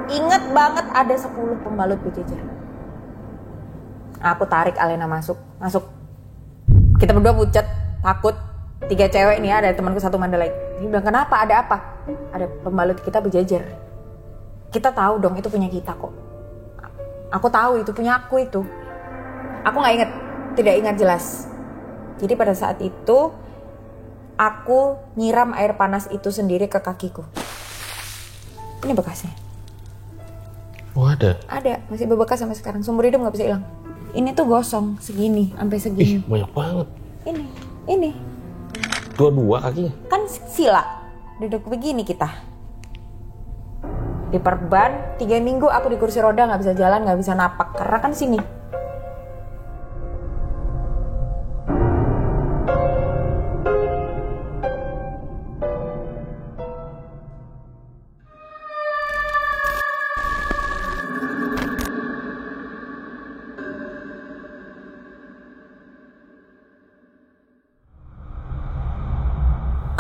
inget banget ada 10 pembalut berjejer. Aku tarik Alena masuk. Kita berdua pucat, takut. 3 cewek nih, ada temanku 1 Mandalay. Dia bilang, kenapa? Ada apa? Ada pembalut kita berjejer. Kita tahu dong itu punya kita kok. Aku tahu itu punya aku itu. Aku gak inget, tidak ingat jelas. Jadi pada saat itu aku nyiram air panas itu sendiri ke kakiku. Ini bekasnya. Oh ada? Ada, masih berbekas sampai sekarang. Seumur hidup gak bisa hilang. Ini tuh gosong segini, sampai segini. Ih, banyak banget. Ini. Dua-dua kakinya? Kan sila, duduk begini kita. Diperban, 3 minggu aku di kursi roda, gak bisa jalan, gak bisa napak. Karena kan sini.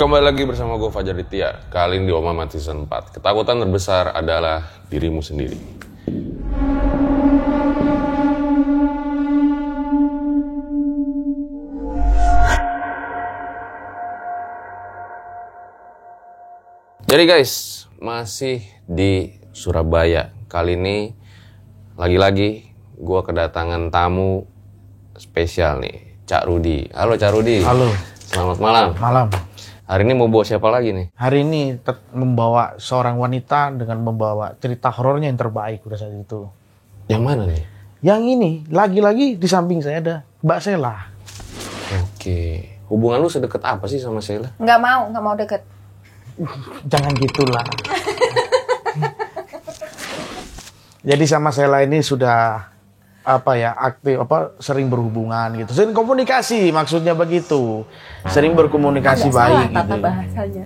Kembali lagi bersama gue Fajar Ditya. Kali ini di Oma Mati Season 4. Ketakutan terbesar adalah dirimu sendiri. Jadi guys, masih di Surabaya. Kali ini lagi-lagi gue kedatangan tamu spesial nih, Cak Rudi. Halo Cak Rudi. Halo. Selamat malam. Malam. Hari ini mau bawa siapa lagi nih? Hari ini membawa seorang wanita dengan membawa cerita horornya yang terbaik pada saat itu. Yang mana nih? Yang ini, lagi-lagi di samping saya ada Mbak Sela. Oke. Hubungan lu sedekat apa sih sama Sheila? Nggak mau deket. Jangan gitulah. Jadi sama Sela ini sudah aktif sering berhubungan gitu, sering komunikasi, maksudnya begitu, sering berkomunikasi baik salah, tata gitu. bahasanya.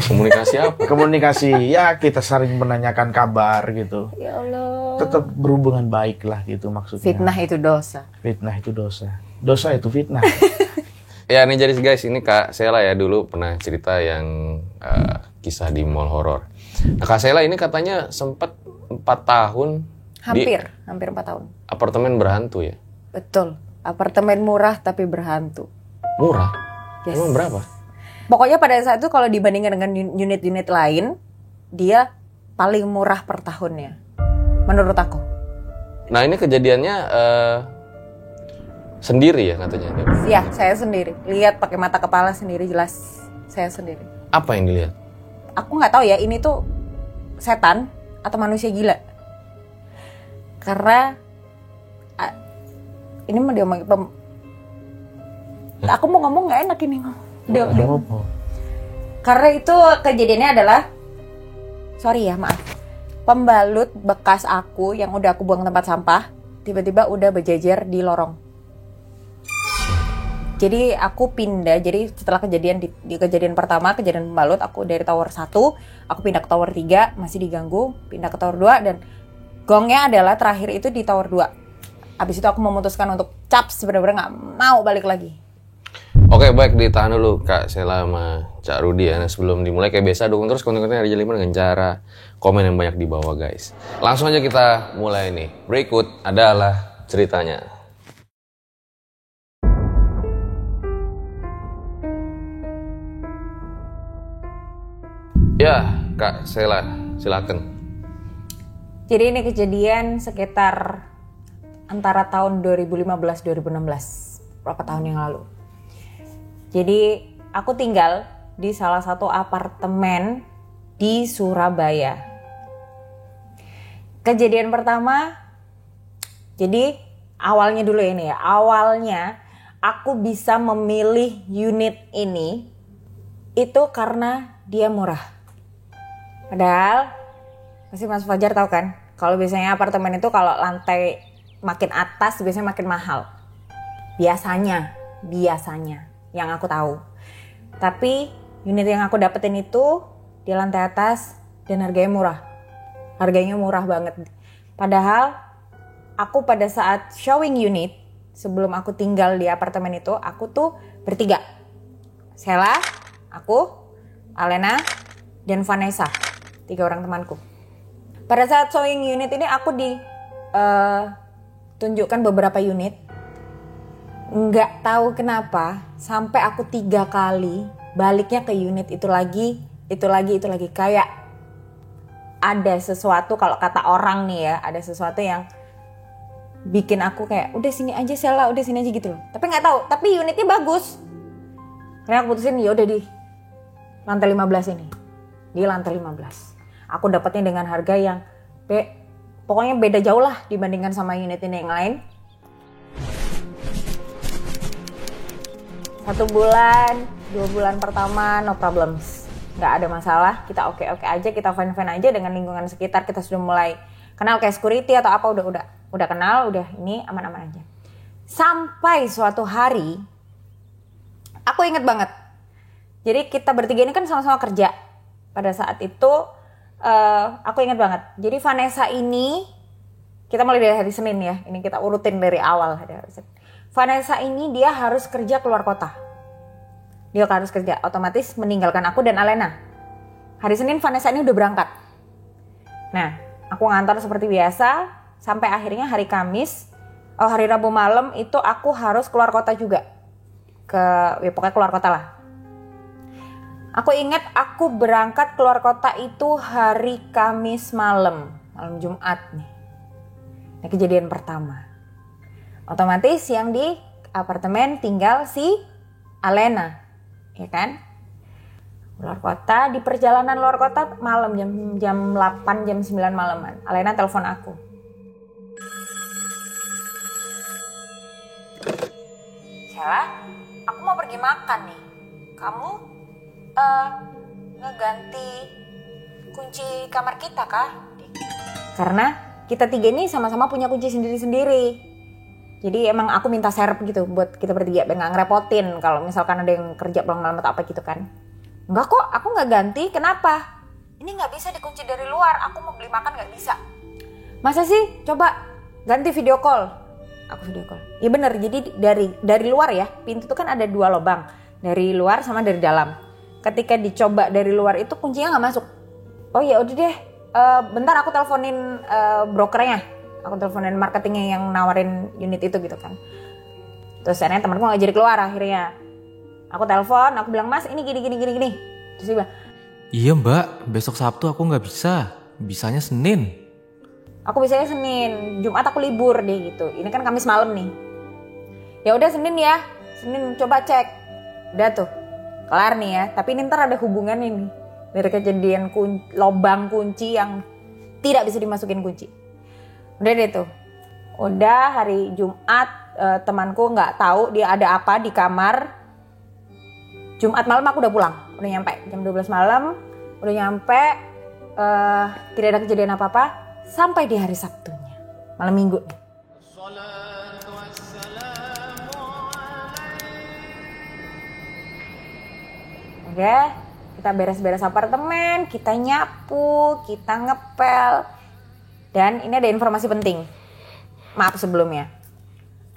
Komunikasi apa? Komunikasi ya, kita sering menanyakan kabar gitu, Ya Allah. tetap berhubungan baik lah gitu maksudnya. Fitnah itu dosa. Fitnah itu dosa, dosa itu fitnah. Ya nih jadi guys, ini Kak Sheila ya dulu pernah cerita yang kisah di mall horor. Nah Kak Sheila ini katanya sempat 4 tahun Hampir 4 tahun. Apartemen berhantu ya? Betul. Apartemen murah tapi berhantu. Murah? Yes. Emang berapa? Pokoknya pada saat itu kalau dibandingkan dengan unit-unit lain, dia paling murah per tahunnya. Menurut aku. Nah ini kejadiannya sendiri ya katanya? Ya, saya sendiri. Lihat pakai mata kepala sendiri, jelas saya sendiri. Apa yang dilihat? Aku nggak tahu ya, ini tuh setan atau manusia gila. Karena ini mah dia aku mau ngomong nggak enak ini dia. Karena itu kejadiannya adalah, sorry ya maaf, pembalut bekas aku yang udah aku buang tempat sampah tiba-tiba udah berjejer di lorong. Jadi aku pindah, jadi setelah kejadian di kejadian pertama, kejadian pembalut, aku dari tower 1 aku pindah ke tower 3, masih diganggu, pindah ke tower 2, dan gongnya adalah terakhir itu di tower 2. Abis itu aku memutuskan untuk caps, bener-bener gak mau balik lagi. Oke baik, ditahan dulu Kak Sheila sama Cak Rudi ya. Nah, sebelum dimulai kayak biasa dukung terus konten-konten Hari Jelima dengan cara komen yang banyak di bawah guys. Langsung aja kita mulai nih. Berikut adalah ceritanya. Ya Kak Sheila, silakan. Jadi ini kejadian sekitar antara tahun 2015-2016, berapa tahun yang lalu. Jadi aku tinggal di salah satu apartemen di Surabaya. Kejadian pertama, jadi awalnya dulu ini ya, awalnya aku bisa memilih unit ini itu karena dia murah. Padahal pasti Mas Fajar tahu kan, kalau biasanya apartemen itu kalau lantai makin atas biasanya makin mahal. Biasanya yang aku tahu. Tapi unit yang aku dapetin itu di lantai atas dan harganya murah. Harganya murah banget. Padahal aku pada saat showing unit, sebelum aku tinggal di apartemen itu, aku tuh bertiga. Sheila, aku, Alena, dan Vanessa. 3 orang temanku. Pada saat showing unit ini aku tunjukkan beberapa unit. Nggak tahu kenapa sampai aku 3 kali baliknya ke unit itu lagi. Kayak ada sesuatu, kalau kata orang nih ya, ada sesuatu yang bikin aku kayak udah sini aja Sela, udah sini aja gitu loh. Tapi nggak tahu, tapi unitnya bagus. Karena aku putusin ya udah di lantai 15 ini. Di lantai 15. Aku dapatnya dengan harga yang pokoknya beda jauh lah dibandingkan sama unit ini yang lain. 1 bulan, 2 bulan pertama no problems. Nggak ada masalah, kita oke-oke aja, kita fine-fine aja dengan lingkungan sekitar. Kita sudah mulai kenal kayak security atau apa, udah kenal, udah ini aman-aman aja. Sampai suatu hari, aku inget banget. Jadi kita bertiga ini kan sama-sama kerja. Pada saat itu, aku inget banget. Jadi Vanessa ini, kita mulai dari hari Senin ya. Ini kita urutin dari awal hari Senin. Vanessa ini dia harus kerja keluar kota. Dia harus kerja, otomatis meninggalkan aku dan Alena. Hari Senin Vanessa ini udah berangkat. Nah, aku ngantor seperti biasa. Sampai akhirnya hari Kamis, hari Rabu malam itu aku harus keluar kota juga. Pokoknya keluar kota lah. Aku ingat aku berangkat keluar kota itu hari Kamis malam Jumat nih. Ini kejadian pertama. Otomatis yang di apartemen tinggal si Alena, ya kan? Luar kota, di perjalanan luar kota malam jam 8, jam 9 malaman. Alena telepon aku. Sela, aku mau pergi makan nih. Kamu ngeganti kunci kamar kita kah? Karena kita 3 ini sama-sama punya kunci sendiri-sendiri. Jadi emang aku minta serep gitu buat kita bertiga, biar gak ngerepotin kalau misalkan ada yang kerja pulang malam atau apa gitu kan. Enggak kok, aku gak ganti, kenapa? Ini gak bisa dikunci dari luar, aku mau beli makan gak bisa. Masa sih? Coba ganti video call. Aku video call. Iya bener, jadi dari luar ya, pintu itu kan ada 2 lubang. Dari luar sama dari dalam. Ketika dicoba dari luar itu kuncinya gak masuk. Oh ya udah deh, bentar aku teleponin brokernya. Aku teleponin marketingnya yang nawarin unit itu gitu kan. Terus akhirnya temanku gak jadi keluar akhirnya. Aku telepon, aku bilang Mas ini gini. Terus dia bilang, iya Mbak, besok Sabtu aku gak bisa. Bisanya Senin. aku bisanya Senin, Jumat aku libur deh gitu. Ini kan Kamis malam nih. Ya udah Senin ya, Senin coba cek. Udah tuh, kelar nih ya. Tapi ini ntar ada hubungan ini dari kejadian lobang kunci yang tidak bisa dimasukin kunci. Udah deh tuh. Udah hari Jumat temanku nggak tahu dia ada apa di kamar. Jumat malam aku udah pulang. Udah nyampe jam 12 malam. Udah nyampe. Tidak ada kejadian apa-apa. Sampai di hari Sabtunya. Malam Minggu nih. Oke. Kita beres-beres apartemen. Kita nyapu. Kita ngepel. Dan ini ada informasi penting. Maaf sebelumnya.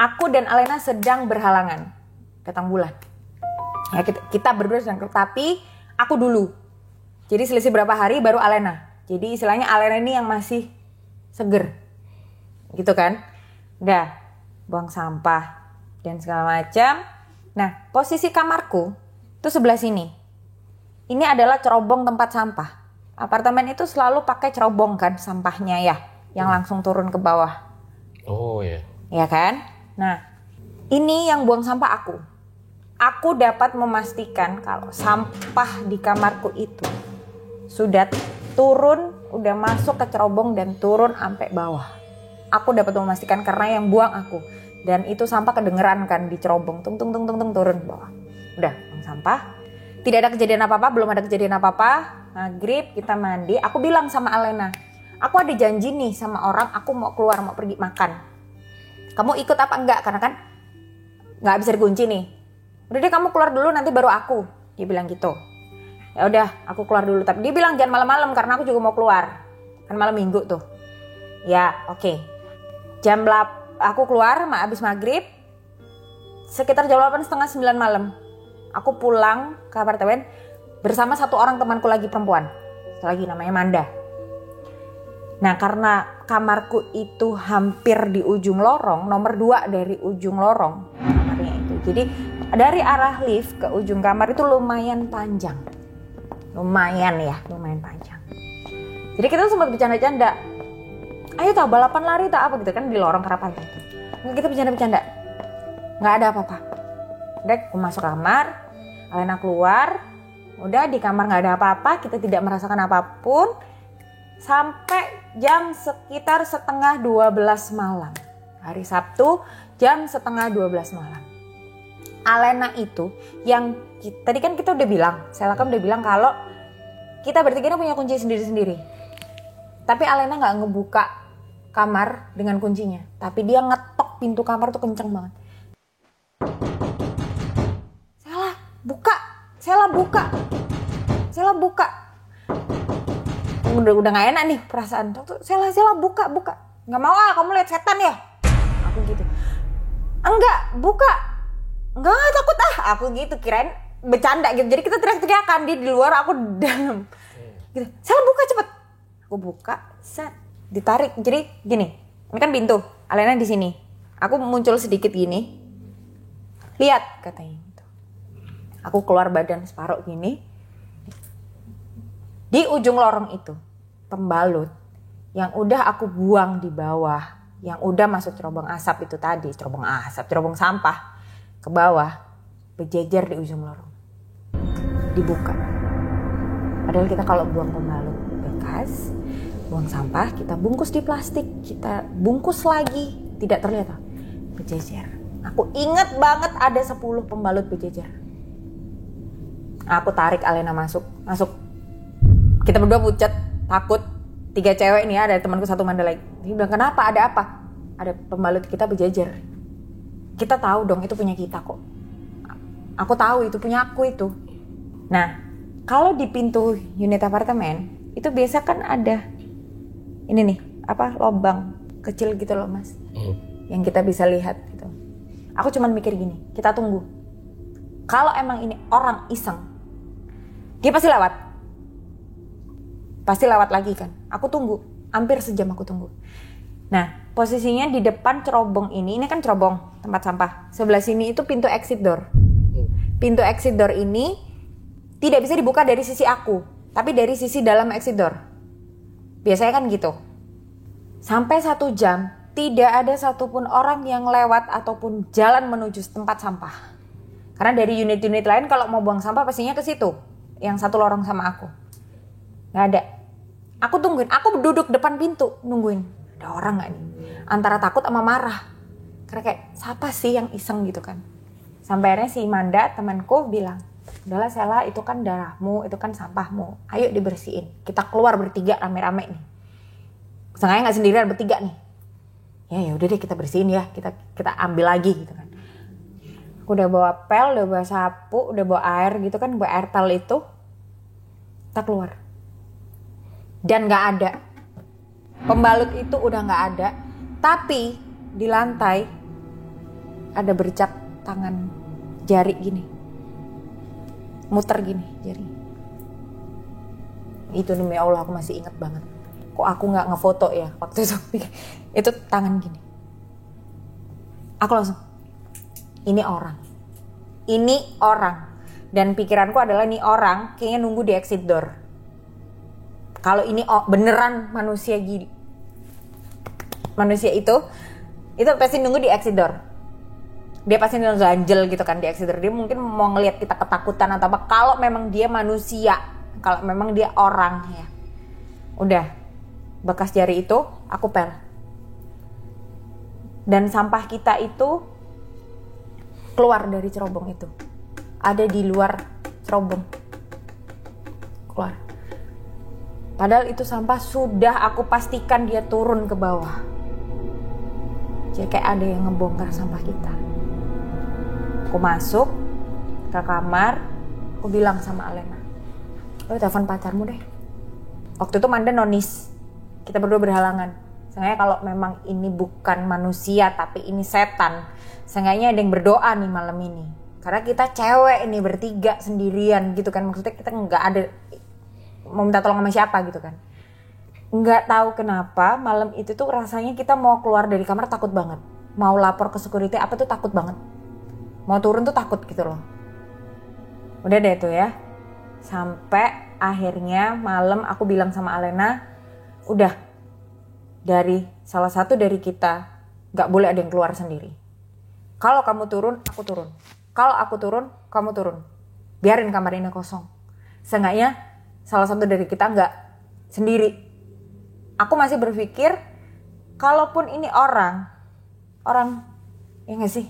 Aku dan Alena sedang berhalangan. Datang bulan. Ya, kita berdua sedang, tapi aku dulu. Jadi selisih berapa hari baru Alena. Jadi istilahnya Alena ini yang masih seger. Gitu kan. Udah. Buang sampah. Dan segala macam. Nah, posisi kamarku itu sebelah sini. Ini adalah cerobong tempat sampah. Apartemen itu selalu pakai cerobong kan sampahnya ya, yang langsung turun ke bawah. Oh ya. Ya kan? Nah, ini yang buang sampah aku. Aku dapat memastikan kalau sampah di kamarku itu sudah turun, udah masuk ke cerobong dan turun sampai bawah. Aku dapat memastikan karena yang buang aku. Dan itu sampah kedengeran kan di cerobong, tung turun ke bawah. Udah, buang sampah. Tidak ada kejadian apa-apa, belum ada kejadian apa-apa. Maghrib kita mandi, aku bilang sama Alena, aku ada janji nih sama orang, aku mau keluar, mau pergi makan. Kamu ikut apa enggak? Karena kan nggak bisa dikunci nih. Udah deh kamu keluar dulu, nanti baru aku. Dia bilang gitu. Ya udah, aku keluar dulu. Tapi dia bilang jangan malam-malam karena aku juga mau keluar. Kan malam Minggu tuh. Ya, oke. Aku keluar, abis maghrib. Sekitar jam 8:30, 9 malam. Aku pulang ke apartemen bersama 1 orang temanku lagi perempuan. Lagi namanya Manda. Nah karena kamarku itu hampir di ujung lorong, nomor 2 dari ujung lorong kamarnya itu. Jadi dari arah lift ke ujung kamar itu lumayan panjang. Lumayan panjang. Jadi kita sempat bercanda-canda. Ayo tak balapan lari tak apa gitu kan di lorong Karapan itu. Kita bercanda-bercanda. Nggak ada apa-apa. Udah aku masuk kamar, Alena keluar. Udah di kamar nggak ada apa-apa, kita tidak merasakan apapun. Sampai jam sekitar 11:30 malam. Hari Sabtu jam 11:30 malam. Alena itu yang tadi kan kita udah bilang, Sela kan udah bilang kalau kita bertiga ini punya kunci sendiri-sendiri. Tapi Alena nggak ngebuka kamar dengan kuncinya, tapi dia ngetok pintu kamar tuh kenceng banget. Sela buka. Udah nggak enak nih perasaan. Sela buka. Nggak mau kamu lihat setan ya? Aku gitu. Enggak, buka. Enggak takut aku gitu, kirain bercanda gitu. Jadi kita teriak-teriakan, dia di luar, aku di dalam. Gitu. Sela buka cepet. Aku buka, set, ditarik. Jadi gini, ini kan pintu. Alena di sini. Aku muncul sedikit gini. Lihat katanya gitu. Aku keluar badan separuh gini. Di ujung lorong itu, pembalut yang udah aku buang di bawah, yang udah masuk cerobong asap itu tadi, cerobong sampah ke bawah, berjejer di ujung lorong. Dibuka. Padahal kita kalau buang pembalut bekas, buang sampah, kita bungkus di plastik, kita bungkus lagi, tidak terlihat, berjejer. Aku ingat banget ada 10 pembalut berjejer. Aku tarik Alena masuk. Kita berdua pucat, takut. 3 cewek nih, ada temanku 1 Mandalay. Dia bilang, kenapa? Ada apa? Ada pembalut kita berjejer. Kita tahu dong itu punya kita kok. Aku tahu itu punya aku itu. Nah, kalau di pintu unit apartemen, itu biasa kan ada ini nih, lobang kecil gitu loh mas. Yang kita bisa lihat gitu. Aku cuman mikir gini, kita tunggu. Kalau emang ini orang iseng, dia pasti lewat. Pasti lewat lagi kan. Aku tunggu. Hampir sejam aku tunggu. Nah, posisinya di depan cerobong ini kan cerobong tempat sampah. Sebelah sini itu pintu exit door. Pintu exit door ini tidak bisa dibuka dari sisi aku, tapi dari sisi dalam exit door. Biasanya kan gitu. Sampai 1 jam, tidak ada satupun orang yang lewat ataupun jalan menuju tempat sampah. Karena dari unit-unit lain kalau mau buang sampah pastinya ke situ. Yang satu lorong sama aku. Gak ada. Aku tungguin. Aku duduk depan pintu nungguin. Ada orang gak nih? Antara takut sama marah. Karena kayak siapa sih yang iseng gitu kan. Sampai akhirnya si Manda temanku bilang, udahlah Sela, itu kan darahmu, itu kan sampahmu. Ayo dibersihin. Kita keluar bertiga rame-rame nih. Sengaja gak sendirian, bertiga nih. Ya udah deh kita bersihin ya. Kita ambil lagi gitu kan. Aku udah bawa pel, udah bawa sapu, udah bawa air gitu kan. Bawa air pel itu. Kita keluar. Dan gak ada. Pembalut itu udah gak ada. Tapi di lantai ada bercak tangan jari gini. Muter gini jari. Itu demi Allah aku masih ingat banget. Kok aku gak ngefoto ya waktu itu. Itu tangan gini. Aku langsung, ini orang. Ini orang. Dan pikiranku adalah ini orang kayaknya nunggu di exit door. Kalau ini beneran manusia gini, manusia itu pasti nunggu di exit door. Dia pasti ngeganjel gitu kan di exit door. Dia mungkin mau ngelihat kita ketakutan atau apa. Kalau memang dia manusia, kalau memang dia orang ya. Udah, bekas jari itu aku pel. Dan sampah kita itu keluar dari cerobong itu. Ada di luar cerobong. Keluar. Padahal itu sampah sudah aku pastikan dia turun ke bawah. Jadi kayak ada yang ngebongkar sampah kita. Aku masuk ke kamar, aku bilang sama Alena, lo telepon pacarmu deh. Waktu itu Manda nonis, kita berdua berhalangan. Seenggaknya kalau memang ini bukan manusia tapi ini setan, seenggaknya ada yang berdoa nih malam ini. Karena kita cewek ini bertiga sendirian gitu kan, maksudnya kita nggak ada mau minta tolong sama siapa gitu kan. nggak tahu kenapa malam itu tuh rasanya kita mau keluar dari kamar takut banget. Mau lapor ke security apa tuh takut banget. Mau turun tuh takut gitu loh. Udah deh tuh ya. Sampai akhirnya malam aku bilang sama Alena, udah dari salah satu dari kita nggak boleh ada yang keluar sendiri. Kalau kamu turun, aku turun. Kalau aku turun, kamu turun. Biarin kamar ini kosong. Seenggaknya salah satu dari kita nggak sendiri. Aku masih berpikir, kalaupun ini orang ya nggak sih?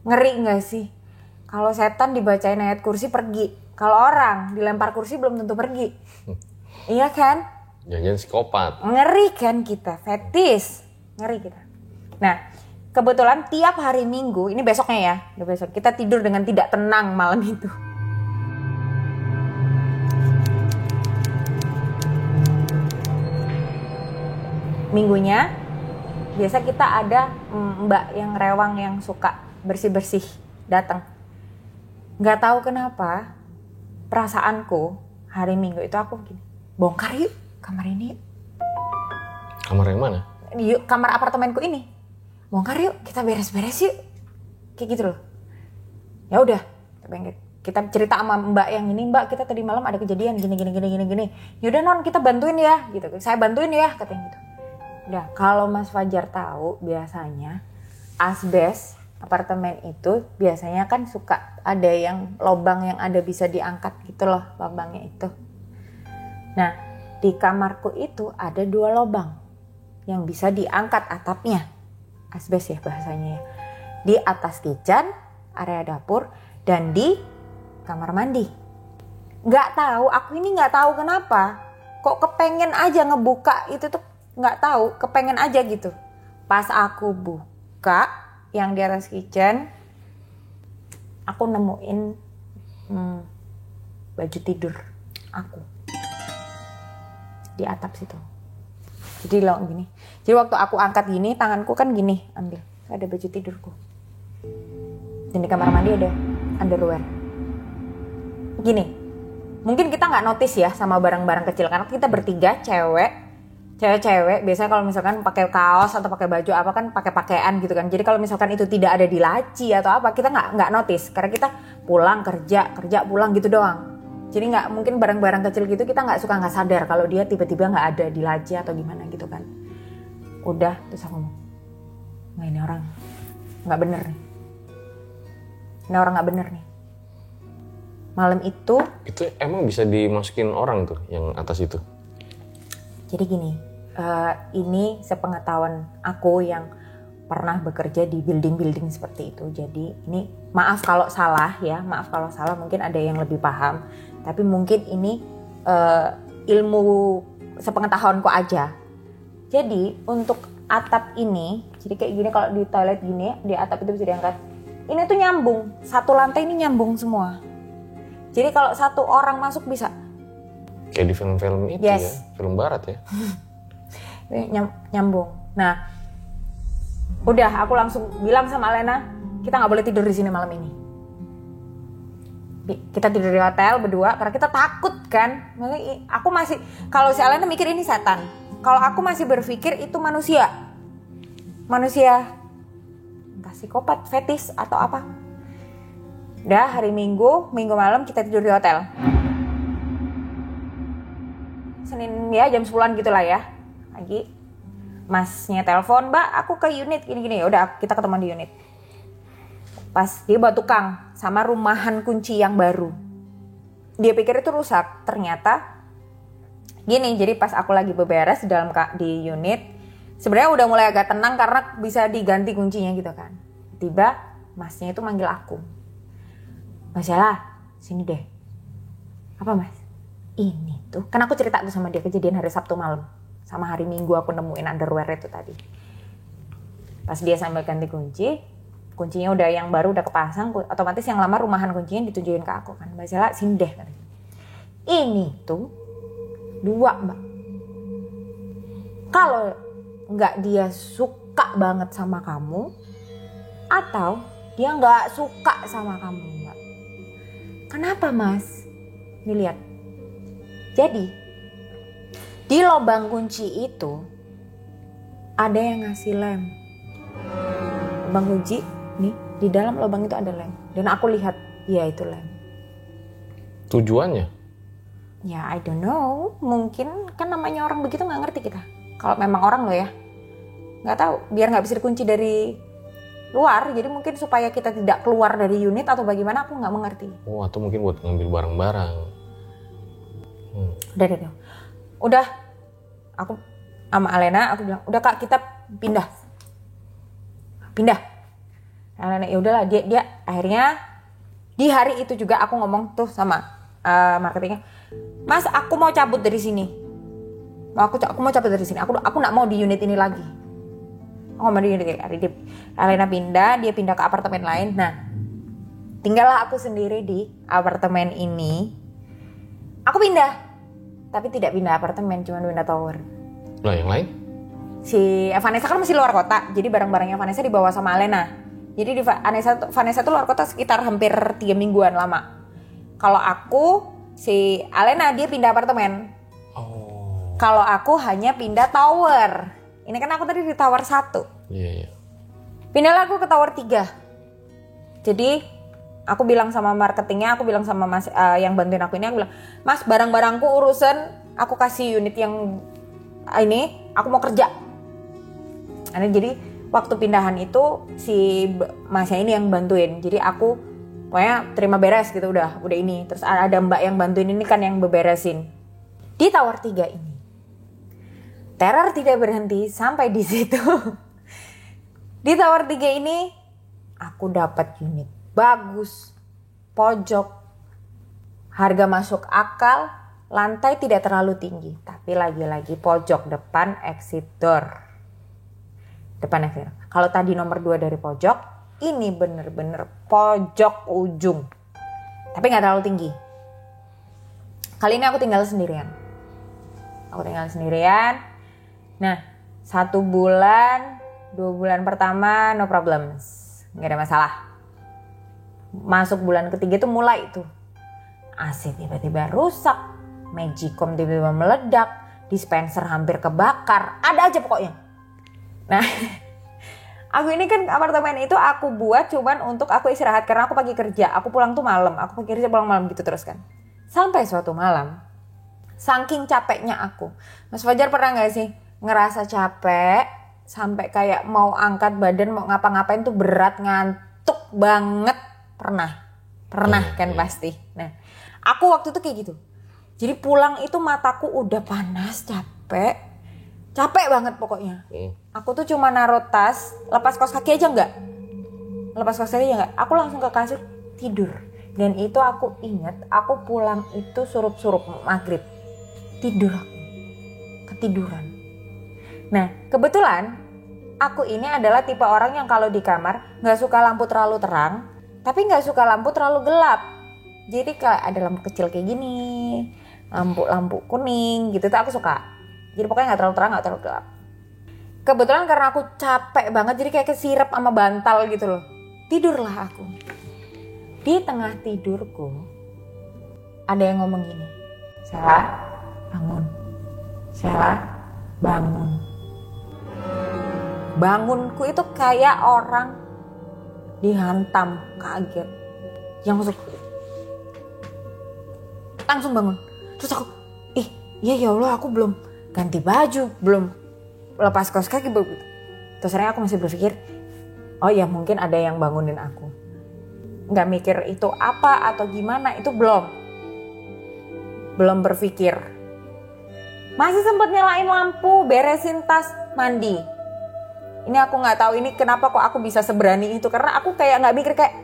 Ngeri nggak sih? Kalau setan dibacain ayat kursi pergi. Kalau orang dilempar kursi belum tentu pergi. Iya kan? Jangan psikopat. Ngeri kan kita, fetis. Ngeri kita. Nah, kebetulan tiap hari Minggu, ini besoknya ya, udah besok, kita tidur dengan tidak tenang malam itu. Minggunya, biasa kita ada mbak yang rewang yang suka bersih-bersih datang. Gak tahu kenapa, perasaanku hari Minggu itu aku gini, bongkar yuk kamar ini. Kamar yang mana? Yuk, kamar apartemenku ini. Bongkar yuk, kita beres-beres yuk. Kayak gitu loh. Ya udah, kita cerita sama mbak yang ini, mbak kita tadi malam ada kejadian gini. Yaudah non, kita bantuin ya gitu. Saya bantuin ya katanya gitu. Udah, kalau Mas Fajar tahu biasanya asbes apartemen itu biasanya kan suka ada yang lobang yang ada bisa diangkat gitu loh, lobangnya itu. Nah, di kamarku itu ada 2 lobang yang bisa diangkat atapnya. Asbes ya bahasanya ya. Di atas kitchen, area dapur, dan di kamar mandi. Nggak tahu, aku ini nggak tahu kenapa. Kok kepengen aja ngebuka itu tuh, nggak tahu, kepengen aja gitu. Pas aku buka yang di atas kitchen, aku nemuin baju tidur aku di atap situ. Jadi lo gini. Jadi waktu aku angkat gini, tanganku kan gini, ambil. Ada baju tidurku. Dan di kamar mandi ada underwear. Gini. Mungkin kita nggak notice ya sama barang-barang kecil karena kita bertiga cewek-cewek. Biasanya kalau misalkan pakai kaos atau pakai baju apa kan pakai pakaian gitu kan. Jadi kalau misalkan itu tidak ada di laci atau apa, kita nggak notice karena kita pulang kerja pulang gitu doang. Jadi nggak mungkin barang-barang kecil gitu kita nggak sadar kalau dia tiba-tiba nggak ada di laci atau gimana gitu kan. Udah, terus aku ngomong, nggak, ini orang nggak bener nih. Ini orang nggak bener nih. Malam itu emang bisa dimasukin orang tuh yang atas itu? Jadi gini, ini sepengetahuan aku yang pernah bekerja di building-building seperti itu. Jadi ini maaf kalau salah ya, mungkin ada yang lebih paham. Tapi mungkin ini ilmu sepengetahuanku aja. Jadi untuk atap ini, jadi kayak gini kalau di toilet gini, di atap itu bisa diangkat. Ini tuh nyambung, satu lantai ini nyambung semua. Jadi kalau satu orang masuk bisa. Kayak di film-film itu ya, film barat ya. Nyambung. Nah, udah aku langsung bilang sama Alena, kita nggak boleh tidur di sini malam ini. Kita tidur di hotel berdua karena kita takut kan. Aku masih, kalau si Alena mikir ini setan, kalau aku masih berpikir itu manusia, entah psikopat, fetis atau apa. Udah hari Minggu malam kita tidur di hotel. Senin ya jam 10-an gitu lah ya. Lagi masnya telepon, "Mbak, aku ke unit gini-gini." Ya udah kita ketemuan di unit. Pas dia bawa tukang sama rumahan kunci yang baru. Dia pikir itu rusak, ternyata gini. Jadi pas aku lagi beberes di unit, sebenarnya udah mulai agak tenang karena bisa diganti kuncinya gitu kan. Tiba masnya itu manggil aku. "Mas Yala, sini deh." "Apa mas?" "Ini tuh," kan aku cerita tuh sama dia kejadian hari Sabtu malam. Sama hari Minggu aku nemuin underwear itu tadi. Pas dia sambil ganti kuncinya udah yang baru udah kepasang, otomatis yang lama rumahan kuncinya ditunjukin ke aku kan. "Mbak Sela, sini deh," katanya. "Ini tuh 2 mbak. Kalau nggak dia suka banget sama kamu, atau dia nggak suka sama kamu mbak." "Kenapa mas?" Nih lihat. Jadi Di lubang kunci itu ada yang ngasih lem. Lubang kunci nih, di dalam lubang itu ada lem. Dan aku lihat, ya itu lem. Tujuannya? Ya I don't know, mungkin kan namanya orang begitu nggak ngerti kita. Kalau memang orang loh ya, nggak tahu, biar nggak bisa dikunci dari luar, jadi mungkin supaya kita tidak keluar dari unit atau bagaimana, aku nggak mengerti. Oh, atau mungkin buat ngambil barang-barang. Udah deh, udah, aku sama Alena, aku bilang, udah Kak kita pindah. Alena ya udahlah, dia akhirnya di hari itu juga aku ngomong tuh sama marketingnya, Mas aku mau cabut dari sini. Aku mau cabut dari sini. Aku nggak mau di unit ini lagi. Aku mau di unit ini. Alena pindah, dia pindah ke apartemen lain. Nah, tinggallah aku sendiri di apartemen ini. Aku pindah, tapi tidak pindah apartemen, cuma pindah tower. Lah yang lain? Si Vanessa kan masih luar kota, jadi barang-barangnya Vanessa dibawa sama Alena. Jadi Vanessa tuh luar kota sekitar hampir 3 mingguan lama. Kalau aku, si Alena dia pindah apartemen. Oh. Kalau aku hanya pindah tower. Ini kan aku tadi di tower 1. Iya. Pindahlah aku ke tower 3. Jadi aku bilang sama marketingnya, aku bilang sama Mas yang bantuin aku ini, aku bilang, Mas barang-barangku urusan, aku kasih unit yang ini, aku mau kerja. Nah, jadi waktu pindahan itu si Masnya ini yang bantuin. Jadi aku pokoknya terima beres gitu, udah ini. Terus ada Mbak yang bantuin ini kan yang beberesin. Di tower 3 ini, teror tidak berhenti sampai di situ. Di tower 3 ini aku dapat unit bagus, pojok, harga masuk akal, lantai tidak terlalu tinggi, tapi lagi-lagi pojok depan exit door. Kalau tadi nomor 2 dari pojok, ini bener-bener pojok ujung, tapi nggak terlalu tinggi. Kali ini aku tinggal sendirian. Nah, 1 bulan, 2 bulan pertama no problems, nggak ada masalah. Masuk bulan ketiga tuh mulai tuh AC tiba-tiba rusak, Magicom tiba-tiba meledak, dispenser hampir kebakar, ada aja pokoknya. Nah, aku ini kan apartemen itu aku buat cuman untuk aku istirahat karena aku pagi kerja, aku pulang tuh malam, aku pagi kerja pulang malam gitu terus kan. Sampai suatu malam, saking capeknya aku, Mas Fajar pernah nggak sih ngerasa capek sampai kayak mau angkat badan, mau ngapa-ngapain tuh berat, ngantuk banget, pernah kan pasti. Nah, aku waktu itu kayak gitu. Jadi pulang itu mataku udah panas, capek banget pokoknya. Aku tuh cuma naruh tas, lepas kaos kaki aja enggak. Aku langsung ke kasur tidur. Dan itu aku ingat, aku pulang itu surup-surup maghrib. Tidur aku. Ketiduran. Nah, kebetulan aku ini adalah tipe orang yang kalau di kamar gak suka lampu terlalu terang, tapi gak suka lampu terlalu gelap. Jadi kayak ada lampu kecil kayak gini, lampu kuning gitu tuh aku suka. Jadi pokoknya gak terlalu terang, gak terlalu gelap. Kebetulan karena aku capek banget, jadi kayak kesirep sama bantal gitu loh. Tidurlah aku. Di tengah tidurku ada yang ngomong gini, Sela, bangun. Sela, bangun. Bangunku itu kayak orang dihantam, kaget. Yang langsung bangun. Terus aku, ya Allah, aku belum ganti baju, belum lepas kaos kaki begitu. Terus akhirnya aku masih berpikir, oh ya mungkin ada yang bangunin aku. Nggak mikir itu apa atau gimana, itu belum berpikir. Masih sempat nyalain lampu, beresin tas, mandi. Ini aku nggak tahu ini kenapa kok aku bisa seberani itu, karena aku kayak nggak mikir, kayak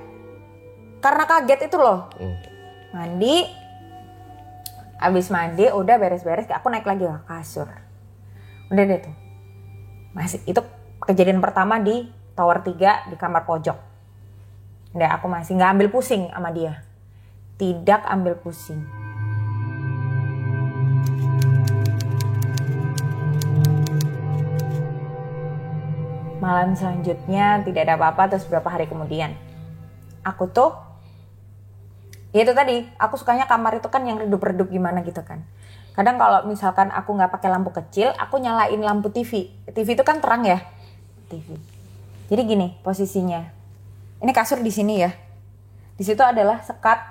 karena kaget itu loh. Mandi, abis mandi udah beres-beres, aku naik lagi ke kasur. Udah deh tuh. Masih itu kejadian pertama di tower 3 di kamar pojok. Udah aku masih nggak ambil pusing sama dia. Tidak ambil pusing. Malam selanjutnya tidak ada apa-apa, terus beberapa hari kemudian aku tuh, ya itu tadi, aku sukanya kamar itu kan yang redup-redup gimana gitu kan. Kadang kalau misalkan aku nggak pakai lampu kecil, aku nyalain lampu TV. TV itu kan terang ya, TV. Jadi gini posisinya. Ini kasur di sini ya. Di situ adalah sekat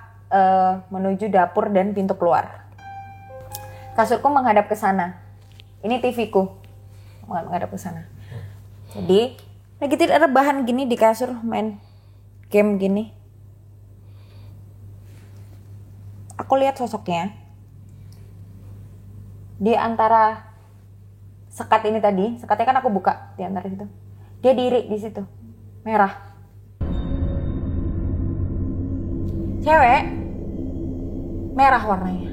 menuju dapur dan pintu keluar. Kasurku menghadap ke sana. Ini TV-ku menghadap ke sana. Jadi lagi tidur rebahan gini di kasur main game gini. Aku lihat sosoknya di antara sekat ini tadi. Sekatnya kan aku buka di antara situ. Dia diri di situ, merah. Cewek, merah warnanya.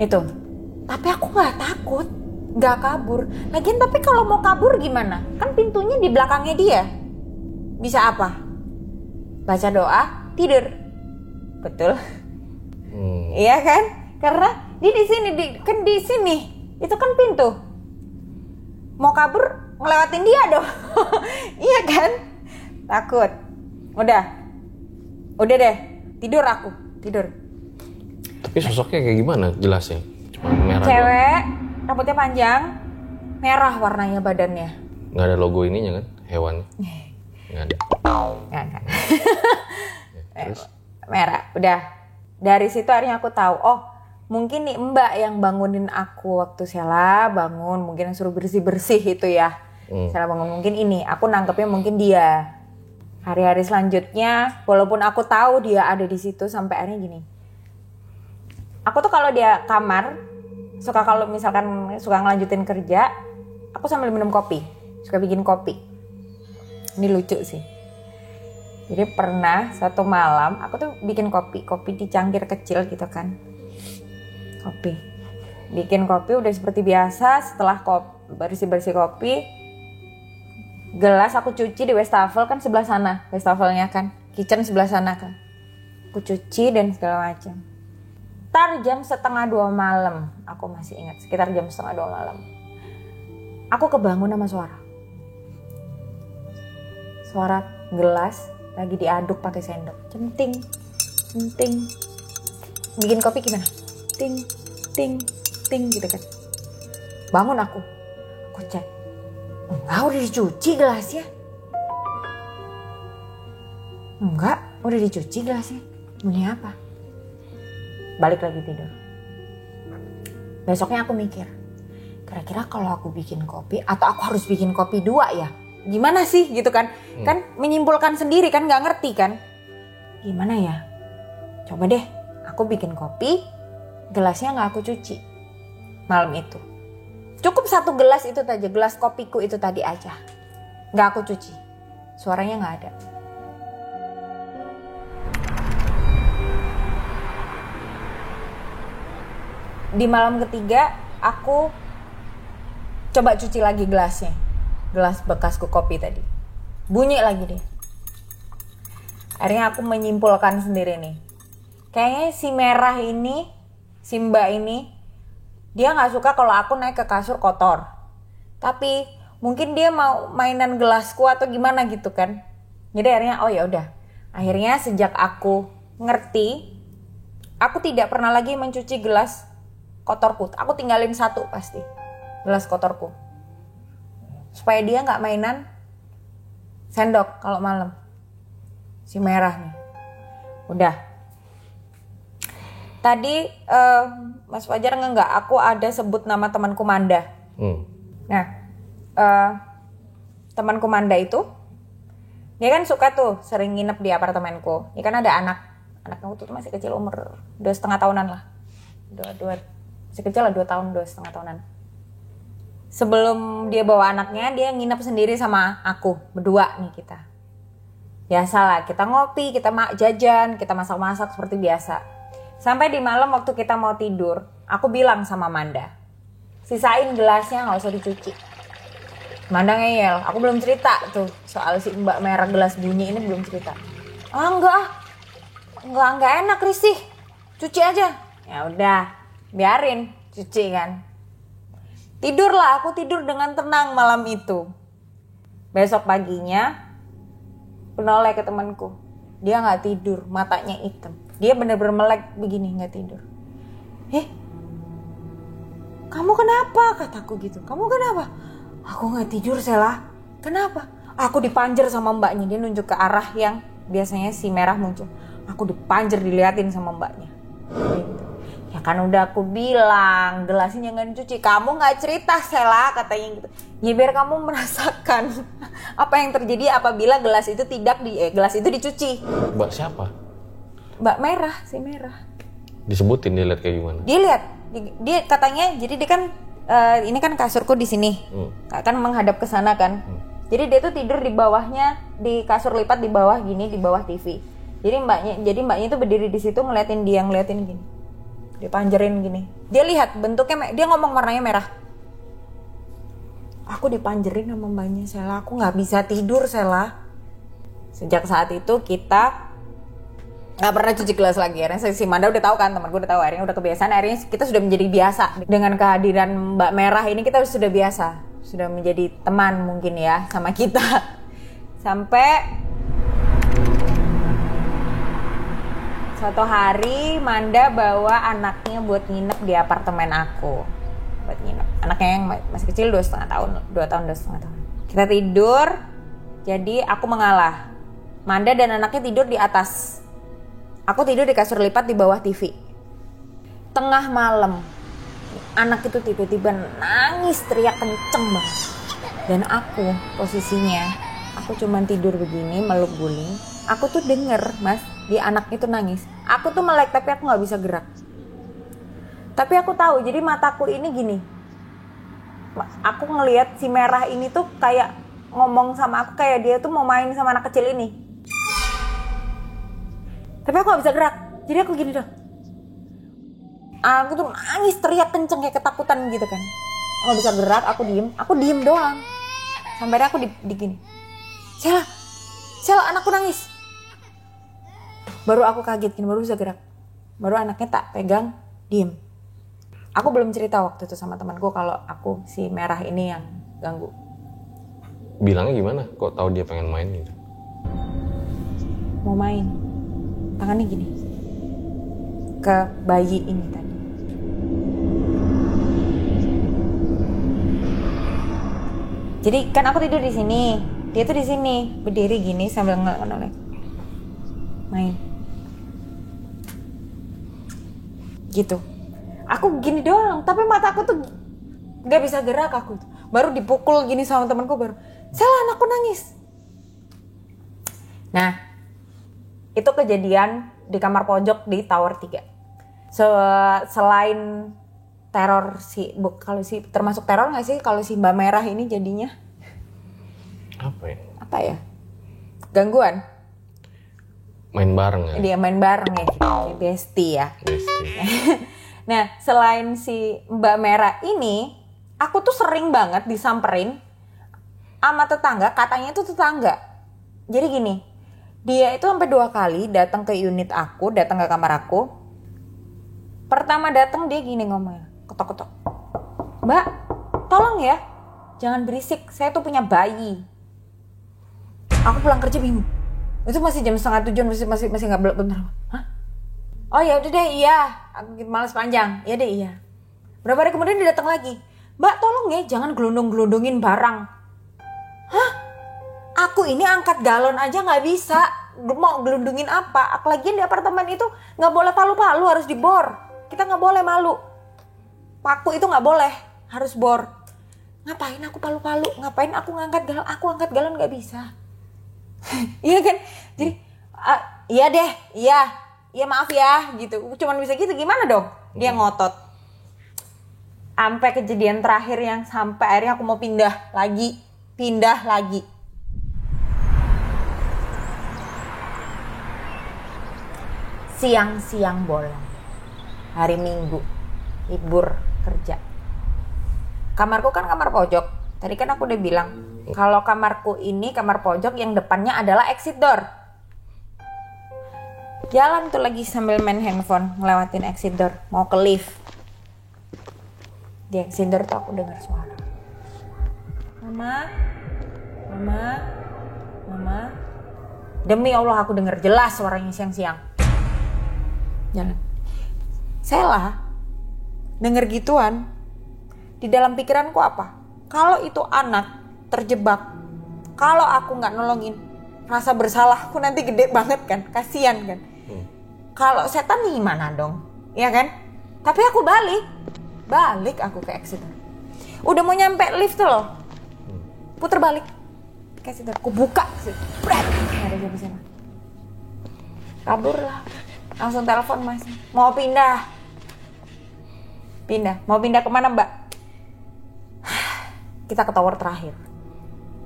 Itu. Tapi aku nggak takut. Gak kabur. Lagian tapi kalau mau kabur gimana? Kan pintunya di belakangnya dia. Bisa apa? Baca doa, tidur. Betul. Iya kan? Karena dia di sini, di sini. Itu kan pintu. Mau kabur ngelewatin dia dong. Iya kan? Takut. Udah deh. Tidur aku. Tidur. Tapi sosoknya kayak gimana jelasnya? Cuma merah Cewek. Doang. Rambutnya panjang, merah warnanya badannya. Nggak ada logo ininya kan, hewannya? Nggak ada. Nggak. Terus? Merah, udah. Dari situ akhirnya aku tahu, oh mungkin nih Mbak yang bangunin aku waktu Sheila bangun, mungkin yang suruh bersih-bersih itu ya. Sheila bangun, mungkin ini, aku nangkepnya mungkin dia. Hari-hari selanjutnya, walaupun aku tahu dia ada di situ sampai akhirnya gini. Aku tuh kalau dia kamar, suka kalau misalkan suka ngelanjutin kerja, aku sambil minum kopi, suka bikin kopi. Ini lucu sih. Jadi pernah suatu malam aku tuh bikin kopi di cangkir kecil gitu kan. Kopi. Bikin kopi udah seperti biasa, setelah bersih-bersih kopi, gelas aku cuci di wastafel kan sebelah sana, wastafelnya kan, kitchen sebelah sana kan. Aku cuci dan segala macam. Sekitar jam 1:30 malam, aku masih ingat, sekitar jam 1:30 malam. Aku kebangun sama suara gelas lagi diaduk pakai sendok, centing. Bikin kopi gimana? Ting gitu kan. Bangun aku cek, enggak, udah dicuci gelasnya. Enggak, udah dicuci gelasnya. Bunyi apa? Balik lagi tidur. Besoknya aku mikir, kira-kira kalau aku bikin kopi atau aku harus bikin kopi 2 ya? Gimana sih gitu kan? Kan menyimpulkan sendiri kan, gak ngerti kan? Gimana ya? Coba deh aku bikin kopi, gelasnya gak aku cuci malam itu. Cukup 1 gelas itu aja, gelas kopiku itu tadi aja. Gak aku cuci. Suaranya gak ada. Di malam ketiga aku coba cuci lagi gelasnya. Gelas bekasku kopi tadi. Bunyi lagi deh. Akhirnya aku menyimpulkan sendiri nih. Kayaknya si merah ini, si Mbak ini, dia gak suka kalau aku naik ke kasur kotor. Tapi mungkin dia mau mainan gelasku atau gimana gitu kan. Jadi akhirnya oh ya udah. Akhirnya sejak aku ngerti, aku tidak pernah lagi mencuci gelas kotorku. Aku tinggalin 1 pasti, gelas kotorku, supaya dia nggak mainan sendok kalau malam. Si merah nih. Udah. Tadi Mas Fajar nggak, aku ada sebut nama temanku Manda. Nah, temanku Manda itu, dia kan suka tuh sering nginep di apartemenku. Dia kan ada anaknya tuh masih kecil, umur 2,5 tahunan lah. Masih kecil lah, 2 tahun, 2,5 tahunan. Sebelum dia bawa anaknya, dia nginep sendiri sama aku, berdua nih kita. Biasalah, kita ngopi, kita jajan, kita masak-masak seperti biasa. Sampai di malam waktu kita mau tidur, aku bilang sama Manda, sisain gelasnya, gak usah dicuci. Manda ngeyel, aku belum cerita tuh soal si Mbak merah gelas bunyi ini, belum cerita. Enggak enak, risih, cuci aja. Ya udah, biarin cuci kan. Tidurlah, aku tidur dengan tenang malam itu. Besok paginya aku noleh ke temanku, dia nggak tidur, matanya hitam, dia bener-bener melek begini, nggak tidur. Kamu kenapa? Kataku gitu. Kamu kenapa? Aku gak tidur Sela. Kenapa? Aku dipanjer sama mbaknya. Dia nunjuk ke arah yang biasanya si merah muncul. Aku dipanjer diliatin sama mbaknya. Gitu. Ya kan udah aku bilang gelasnya jangan dicuci. Kamu gak cerita Sela katanya gitu. Ya biar kamu merasakan apa yang terjadi apabila gelas itu gelas itu dicuci. Mbak siapa? Mbak merah, si merah. Disebutin dia lihat kayak gimana? Dia lihat, dia katanya, jadi dia kan ini kan kasurku di sini, kan menghadap ke sana kan. Jadi dia tuh tidur di bawahnya, di kasur lipat di bawah gini, di bawah TV. Jadi mbaknya itu berdiri di situ ngeliatin gini, dia panjerin gini. Dia lihat bentuknya, dia ngomong warnanya merah. Aku dipanjerin sama mbaknya Sela, aku nggak bisa tidur Sela. Sejak saat itu kita nggak pernah cuci gelas lagi. Akhirnya si Manda udah tahu kan, teman gue udah tahu, akhirnya udah kebiasaan. Akhirnya kita sudah menjadi biasa dengan kehadiran Mbak Merah ini. Kita sudah biasa, sudah menjadi teman mungkin ya sama kita. Sampai suatu hari Manda bawa anaknya buat nginep di apartemen aku, buat nginep. Anaknya yang masih kecil 2,5 tahun, 2 tahun 2,5 tahun. Kita tidur, jadi aku mengalah. Manda dan anaknya tidur di atas. Aku tidur di kasur lipat di bawah TV. Tengah malam, anak itu tiba-tiba nangis teriak kenceng banget. Dan aku posisinya, aku cuman tidur begini meluk guling. Aku tuh denger mas, di anak itu nangis. Aku tuh melek tapi aku gak bisa gerak. Tapi aku tahu, jadi mataku ini gini. Aku ngelihat si merah ini tuh kayak ngomong sama aku, kayak dia tuh mau main sama anak kecil ini. Tapi aku gak bisa gerak, jadi aku gini dong. Aku tuh nangis teriak kenceng kayak ketakutan gitu kan. Aku gak bisa gerak, aku diem doang. Sampai aku di gini. Sela anakku nangis. Baru aku kaget gini, baru bisa gerak. Baru anaknya tak pegang, diem. Aku belum cerita waktu itu sama temanku kalau aku si merah ini yang ganggu. Bilangnya gimana? Kok tahu dia pengen main gitu? Mau main. Tangannya gini. Ke bayi ini tadi. Jadi kan aku tidur di sini. Dia tuh di sini, berdiri gini sambil ngelek. Main. Gitu. Aku gini doang, tapi mataku tuh gak bisa gerak aku. Baru dipukul gini sama temanku baru. Sela anakku nangis. Nah, itu kejadian di kamar pojok di Tower 3. Selain teror termasuk teror nggak sih kalau si Mbak Merah ini jadinya? Apa ya? Gangguan? Main bareng ya? Dia main bareng ya, kayak bestie ya. Nah, selain si Mbak Merah ini, aku tuh sering banget disamperin sama tetangga, katanya itu tetangga. Jadi gini, dia itu sampai 2 kali datang ke unit aku, datang ke kamar aku. Pertama datang dia gini ngomongnya, ketok-ketok. Mbak, tolong ya, jangan berisik, saya tuh punya bayi. Aku pulang kerja bingung. Itu masih jam 6:30, masih nggak bener. Hah? Oh ya udah deh, iya. Aku malas panjang. Ya deh, iya. Berapa hari kemudian dia datang lagi. Mbak, tolong ya, jangan gelondong-gelondongin barang. Hah? Aku ini angkat galon aja nggak bisa. Mau gelondongin apa? Apalagi di apartemen itu nggak boleh palu-palu, harus dibor. Kita nggak boleh malu. Paku itu nggak boleh, harus bor. Ngapain aku palu-palu? Ngapain aku ngangkat galon? Aku angkat galon nggak bisa. Iya kan? Jadi, iya deh, iya maaf ya, gitu. Cuman bisa gitu, gimana dong? Dia ngotot. Sampai kejadian terakhir yang sampai akhirnya aku mau pindah lagi. Siang-siang bolong. Hari Minggu, libur kerja. Kamarku kan kamar pojok. Tadi kan aku udah bilang, kalau kamarku ini kamar pojok yang depannya adalah exit door. Jalan tuh lagi sambil main handphone, ngelewatin exit door, mau ke lift. Di exit door tuh aku dengar suara. Mama. Demi Allah aku dengar jelas suaranya siang-siang. Jalan. Sela denger gituan, di dalam pikiranku apa? Kalau itu anak terjebak, kalau aku nggak nolongin, rasa bersalahku nanti gede banget kan, kasihan kan. Kalau setan gimana dong, ya kan? Tapi aku balik aku ke Exeter. Udah mau nyampe lift tuh loh, puter balik ke Exeter, aku buka, nggak ada siapa sana. Kabur lah, langsung telepon mas, mau pindah, mau pindah kemana mbak? Kita ke tower terakhir,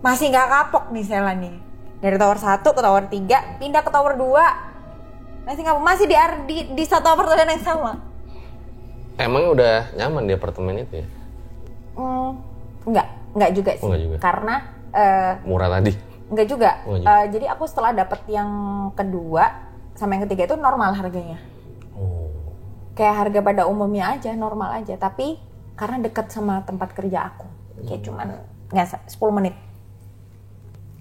masih nggak kapok nih Sela nih, dari tower 1 ke tower 3, pindah ke tower 2, masih nggak, masih di satu apartemen yang sama. Emang udah nyaman di apartemen itu ya? Enggak juga sih, enggak juga. Karena murah tadi? Enggak juga, juga. Jadi aku setelah dapet yang kedua sama yang ketiga itu normal harganya. Kayak harga pada umumnya aja, normal aja. Tapi karena dekat sama tempat kerja aku, kayak cuman nggak 10 menit.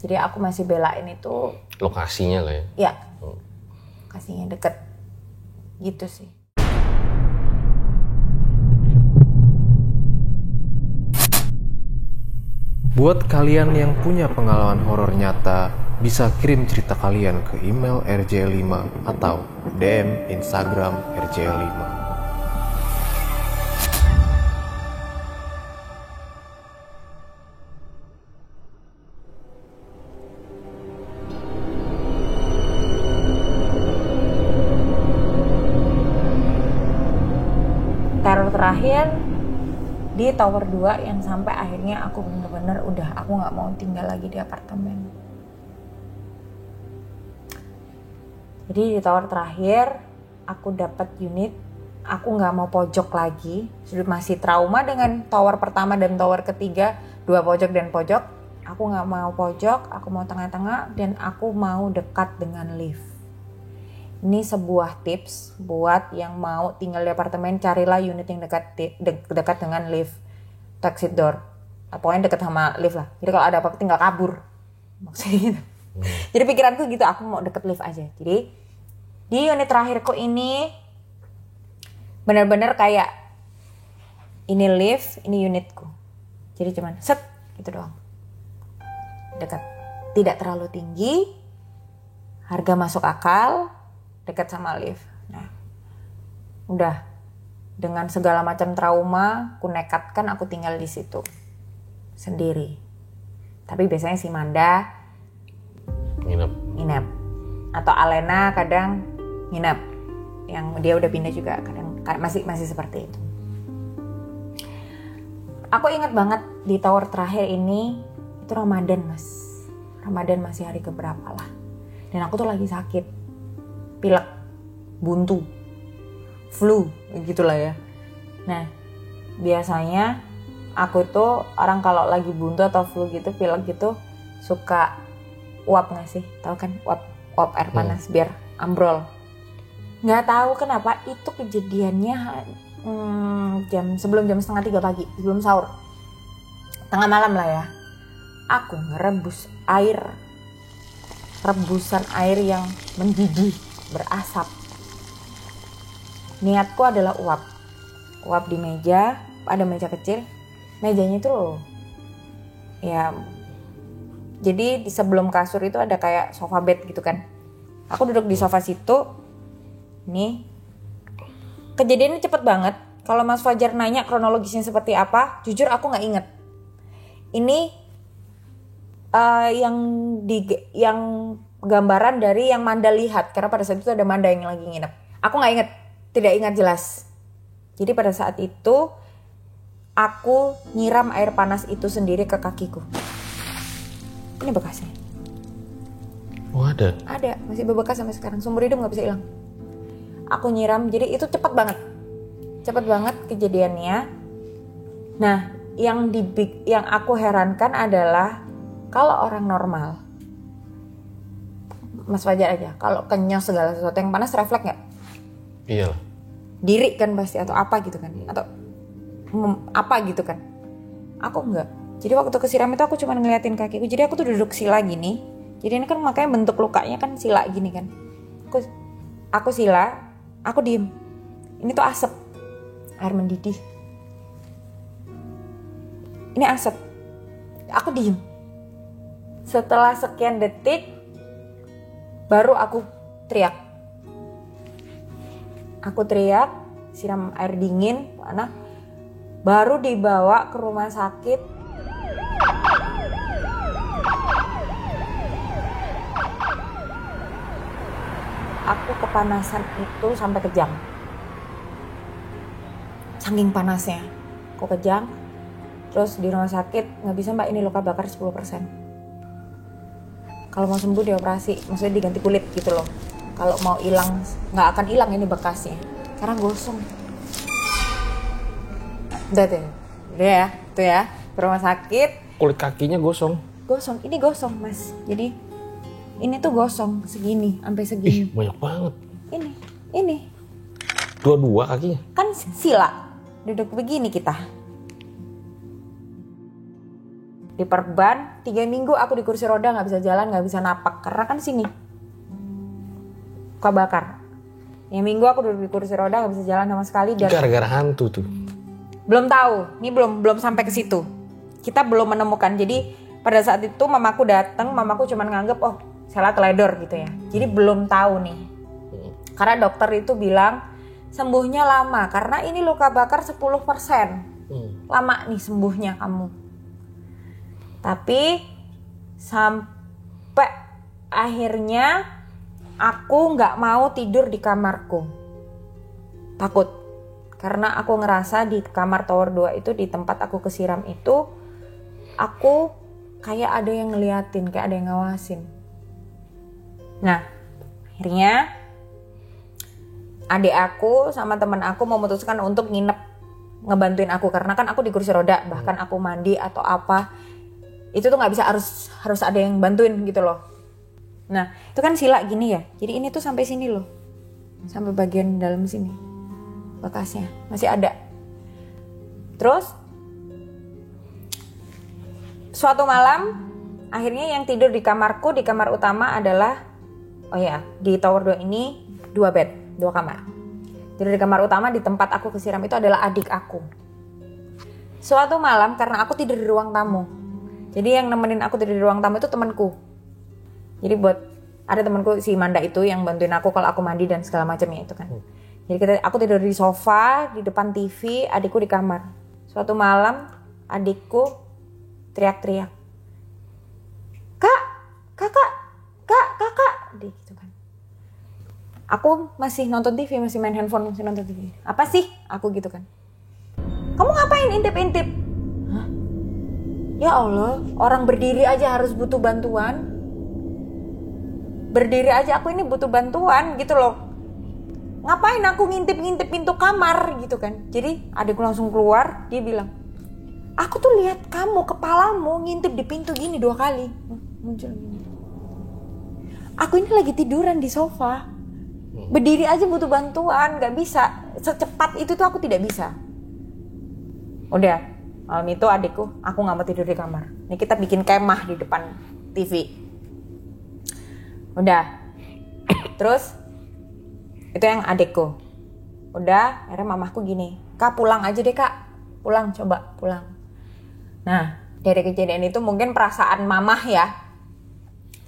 Jadi aku masih belain itu lokasinya lah ya? Iya, lokasinya deket gitu sih. Buat kalian yang punya pengalaman horor nyata, bisa kirim cerita kalian ke email rj5 atau DM Instagram rj5. Teror terakhir di tower 2 yang sampai akhirnya aku bener-bener udah aku nggak mau tinggal lagi di apartemen. Jadi di tower terakhir aku dapat unit, aku nggak mau pojok lagi, sudah masih trauma dengan tower pertama dan tower ketiga, 2 pojok dan pojok. Aku nggak mau pojok, aku mau tengah-tengah dan aku mau dekat dengan lift. Ini sebuah tips buat yang mau tinggal di apartemen, carilah unit yang dekat dengan lift, exit door. Pokoknya dekat sama lift lah. Jadi kalau ada apa-apa tinggal kabur. Maksudnya gitu. Jadi pikiranku gitu, aku mau deket lift aja. Jadi di unit terakhirku ini benar-benar kayak ini lift, ini unitku. Jadi cuman set gitu doang. Dekat. Tidak terlalu tinggi. Harga masuk akal. Dekat sama lift. Nah, udah dengan segala macam trauma, aku nekatkan aku tinggal di situ sendiri. Tapi biasanya si Manda nginep. Atau Alena kadang nginep. Yang dia udah pindah juga kadang masih seperti itu. Aku ingat banget di tower terakhir ini itu Ramadan, Mas. Ramadan masih hari keberapa lah. Dan aku tuh lagi sakit. Pilek, buntu, flu, gitulah ya. Nah, biasanya aku tuh orang kalau lagi buntu atau flu gitu, pilek gitu, suka uap nggak sih? Tahu kan uap air panas biar ambrol. Nggak tahu kenapa itu kejadiannya sebelum jam 2:30 pagi, sebelum sahur, tengah malam lah ya. Aku ngerebus rebusan air yang mendidih, berasap. Niatku adalah uap di meja, ada meja kecil, mejanya itu loh ya, jadi di sebelum kasur itu ada kayak sofa bed gitu kan, aku duduk di sofa situ. Nih kejadiannya cepet banget. Kalau Mas Fajar nanya kronologisnya seperti apa, jujur aku nggak inget. Ini yang gambaran dari yang Manda lihat, karena pada saat itu ada Manda yang lagi nginep. Aku nggak inget, tidak ingat jelas. Jadi pada saat itu aku nyiram air panas itu sendiri ke kakiku. Ini bekasnya. Oh ada? Ada, masih berbekas sampai sekarang. Seumur hidup nggak bisa hilang. Aku nyiram, jadi itu cepat banget kejadiannya. Nah, yang aku herankan adalah kalau orang normal, Mas Fajar aja, kalau kenyang segala sesuatu yang panas refleks nggak? Iya. Diri kan pasti atau apa gitu kan, atau apa gitu kan. Aku enggak. Jadi waktu kesiram itu aku cuma ngeliatin kakiku. Jadi aku tuh duduk sila gini. Jadi ini kan makanya bentuk lukanya kan sila gini kan. Aku sila, aku diem. Ini tuh asap, air mendidih. Ini asap. Aku diem. Setelah sekian detik, baru aku teriak. Aku teriak, siram air dingin, mana? Baru dibawa ke rumah sakit. Aku kepanasan itu sampai kejang. Saking panasnya, aku kejang. Terus di rumah sakit, nggak bisa mbak, ini luka bakar 10%. Kalau mau sembuh dioperasi, maksudnya diganti kulit gitu loh. Kalau mau hilang, nggak akan hilang ini bekasnya, karena gosong. Udah tuh, udah ya, tuh ya, ke rumah sakit. Kulit kakinya gosong. Gosong, ini gosong mas. Jadi ini tuh gosong segini, sampai segini. Banyak banget. Ini. Dua-dua kakinya. Kan sila, duduk begini kita. Diperban 3 minggu aku di kursi roda, nggak bisa jalan, nggak bisa napak karena kan sini luka bakar. Yang minggu aku duduk di kursi roda, nggak bisa jalan sama sekali. Dan Gara-gara hantu tuh. belum tahu, ini belum sampai ke situ. Kita belum menemukan. Jadi pada saat itu mamaku datang, mamaku cuma nganggep oh salah teledor gitu ya. Jadi belum tahu nih. Karena dokter itu bilang sembuhnya lama karena ini luka bakar 10%. Lama nih sembuhnya kamu. Tapi sampai akhirnya aku nggak mau tidur di kamarku. Takut. Karena aku ngerasa di kamar tower 2 itu, di tempat aku kesiram itu, aku kayak ada yang ngeliatin, kayak ada yang ngawasin. Nah, akhirnya adik aku sama teman aku memutuskan untuk nginep ngebantuin aku karena kan aku di kursi roda, bahkan aku mandi atau apa itu tuh nggak bisa, harus ada yang bantuin gitu loh. Nah itu kan sila gini ya, jadi ini tuh sampai sini loh, sampai bagian dalam sini bekasnya masih ada. Terus suatu malam akhirnya yang tidur di kamarku, di kamar utama adalah di tower 2 ini 2 bed, 2 kamar. Tidur di kamar utama di tempat aku kesiram itu adalah adik aku. Suatu malam karena aku tidur di ruang tamu, jadi yang nemenin aku tidur di ruang tamu itu temanku. Jadi ada temanku si Manda itu yang bantuin aku kalau aku mandi dan segala macamnya itu kan. Jadi aku tidur di sofa di depan TV, adikku di kamar. Suatu malam adikku teriak-teriak, kakak, dia gitu kan. Aku masih nonton TV, masih main handphone, masih nonton TV. Apa sih? Aku gitu kan. Kamu ngapain intip-intip? Hah? Ya Allah, orang berdiri aja harus butuh bantuan. Berdiri aja aku ini butuh bantuan gitu loh. Ngapain aku ngintip-ngintip pintu kamar gitu kan. Jadi adikku langsung keluar, dia bilang, aku tuh lihat kamu, kepalamu ngintip di pintu gini 2 kali. Muncul gini. Aku ini lagi tiduran di sofa. Berdiri aja butuh bantuan, gak bisa. Secepat itu tuh aku tidak bisa. Udah, malam itu adikku, aku gak mau tidur di kamar. Ini kita bikin kemah di depan TV. Udah. Terus, itu yang adikku. Udah, akhirnya mamahku gini, Kak pulang aja deh kak. Pulang, coba pulang. Nah, dari kejadian itu mungkin perasaan mamah ya.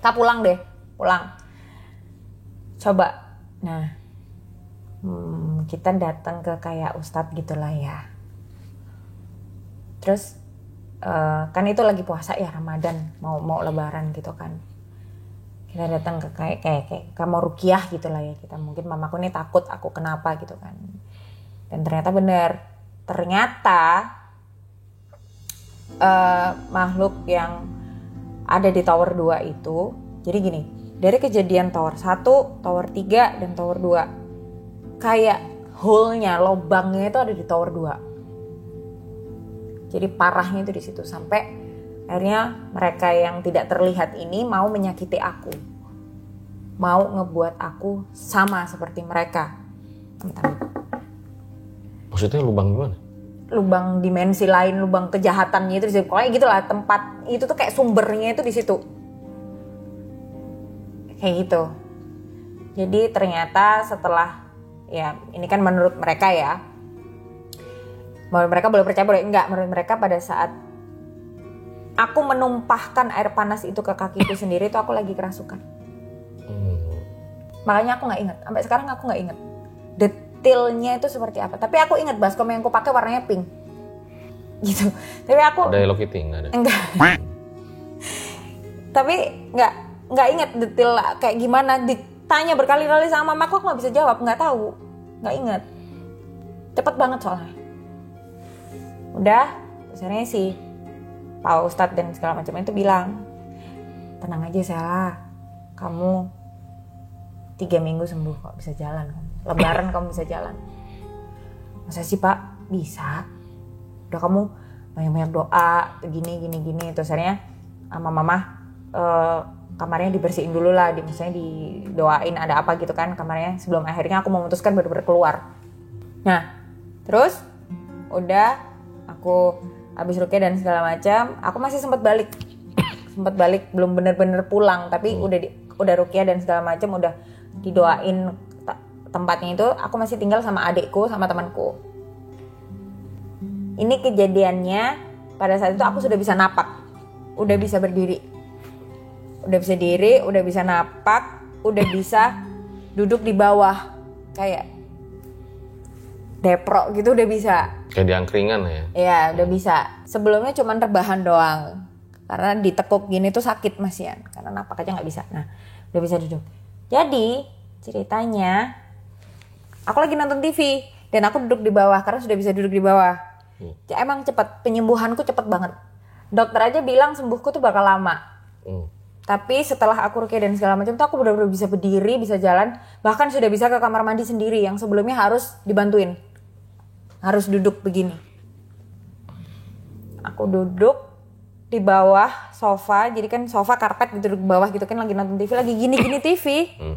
Kak pulang deh, pulang. Coba. Nah, kita datang ke kayak ustadz gitulah ya. Terus kan itu lagi puasa ya, Ramadan, mau lebaran gitu kan. Kita datang ke kayak mau ruqyah gitulah ya kita. Mungkin mamaku nih takut aku kenapa gitu kan. Dan ternyata benar. Ternyata makhluk yang ada di tower 2 itu, jadi gini, dari kejadian tower 1, tower 3 dan tower 2, kayak hole-nya, lobangnya itu ada di tower 2. Jadi parahnya itu di situ, sampai akhirnya mereka yang tidak terlihat ini mau menyakiti aku. Mau ngebuat aku sama seperti mereka. Maksudnya lubang gimana? Lubang dimensi lain, lubang kejahatannya itu di situ. Pokoknya gitulah, tempat itu tuh kayak sumbernya itu di situ. Kayak gitu. Jadi ternyata setelah, ya ini kan menurut mereka ya, menurut mereka boleh percaya boleh enggak, menurut mereka pada saat aku menumpahkan air panas itu ke kakiku sendiri itu aku lagi kerasukan. Makanya aku nggak inget. Sampai sekarang aku nggak inget detailnya itu seperti apa. Tapi aku inget baskom yang aku pakai warnanya pink. Gitu. Tapi aku Ada Hello Kitty nggak ada? enggak. Tapi nggak inget detail kayak gimana. Ditanya berkali-kali sama mama aku nggak bisa jawab, nggak tahu, nggak inget. Cepet banget soalnya. Udah, besarnya sih Pak Ustadz dan segala macam itu bilang, tenang aja Sela, kamu 3 minggu sembuh kok, bisa jalan. Lebaran kamu bisa jalan. Masa sih Pak? Bisa. Udah kamu banyak-banyak doa, gini. Terus akhirnya sama mama kamarnya dibersihin dulu lah, misalnya didoain ada apa gitu kan kamarnya. Sebelum akhirnya aku memutuskan benar-benar keluar. Nah, terus udah aku habis ruqyah dan segala macam, aku masih sempat balik, belum benar-benar pulang, tapi udah ruqyah dan segala macam, udah didoain tempatnya itu, aku masih tinggal sama adikku sama temanku. Ini kejadiannya pada saat itu aku sudah bisa napak, udah bisa berdiri, udah bisa diri, udah bisa napak, udah bisa duduk di bawah kayak deprok gitu, udah bisa. Kayak di angkringan ya? Iya, udah bisa. Sebelumnya cuma rebahan doang. Karena ditekuk gini tuh sakit Mas Yan. Karena napak aja gak bisa. Nah, udah bisa duduk. Jadi, ceritanya, aku lagi nonton TV. Dan aku duduk di bawah, karena sudah bisa duduk di bawah. Ya, emang cepat, penyembuhanku cepat banget. Dokter aja bilang sembuhku tuh bakal lama. Tapi setelah aku ruqyah dan segala macam tuh aku benar-benar bisa berdiri, bisa jalan. Bahkan sudah bisa ke kamar mandi sendiri, yang sebelumnya harus dibantuin. Harus duduk begini. Aku duduk di bawah sofa, jadi kan sofa karpet gitu, duduk di bawah gitu kan, lagi nonton TV, lagi gini-gini TV,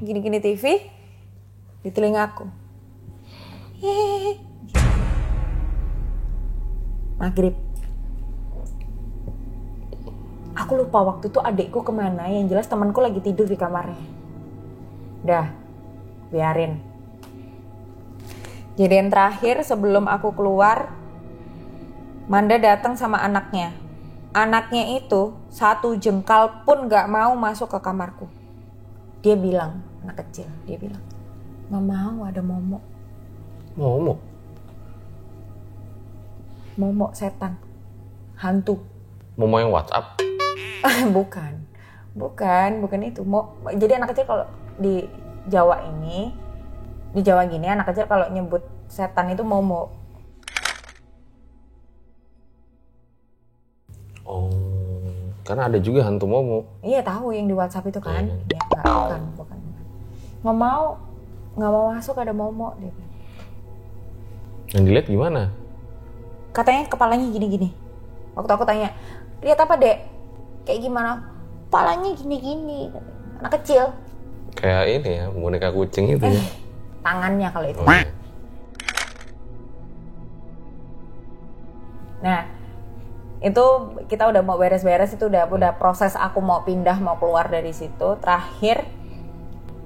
gini-gini TV di telinga aku. Maghrib. Aku lupa waktu itu adikku kemana, yang jelas temanku lagi tidur di kamarnya. Udah, biarin. Jadian terakhir sebelum aku keluar, Manda datang sama anaknya. Anaknya itu 1 jengkal pun gak mau masuk ke kamarku. Dia bilang, anak kecil, dia bilang, gak mau ada momok. Momok? Momok setan, hantu. Momok yang WhatsApp? Bukan itu. Jadi anak kecil kalau di Jawa ini, di Jawa gini anak kecil kalau nyebut setan itu momo. Oh, karena ada juga hantu momo. Iya tahu yang di WhatsApp itu kan? Ya bukan. Nggak mau masuk ada momo dia. Yang dilihat gimana? Katanya kepalanya gini-gini. Waktu aku tanya, lihat apa dek? Kayak gimana? Kepalanya gini-gini. Anak kecil. Kayak ini ya, boneka kucing itu ya. Tangannya kalau itu. Iya. Nah, itu kita udah mau beres-beres, itu udah proses aku mau pindah, mau keluar dari situ. Terakhir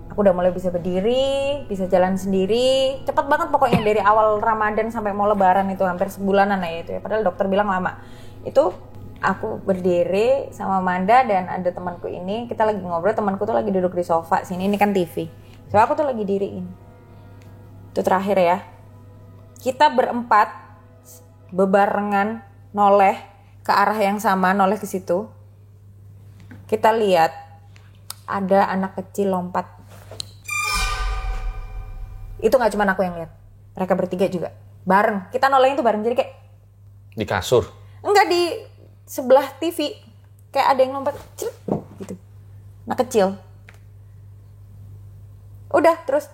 aku udah mulai bisa berdiri, bisa jalan sendiri. Cepet banget pokoknya dari awal Ramadan sampai mau Lebaran itu hampir sebulanan ya itu ya. Padahal dokter bilang lama. Itu aku berdiri sama Manda dan ada temanku ini, kita lagi ngobrol, temanku tuh lagi duduk di sofa sini, ini kan TV. So aku tuh lagi diriin. Itu terakhir ya. Kita berempat bebarengan noleh ke arah yang sama, noleh ke situ. Kita lihat ada anak kecil lompat. Itu nggak cuma aku yang lihat, mereka bertiga juga bareng. Kita nolehnya itu bareng, jadi kayak Di kasur? enggak, di sebelah TV kayak ada yang lompat gitu, anak kecil. Udah terus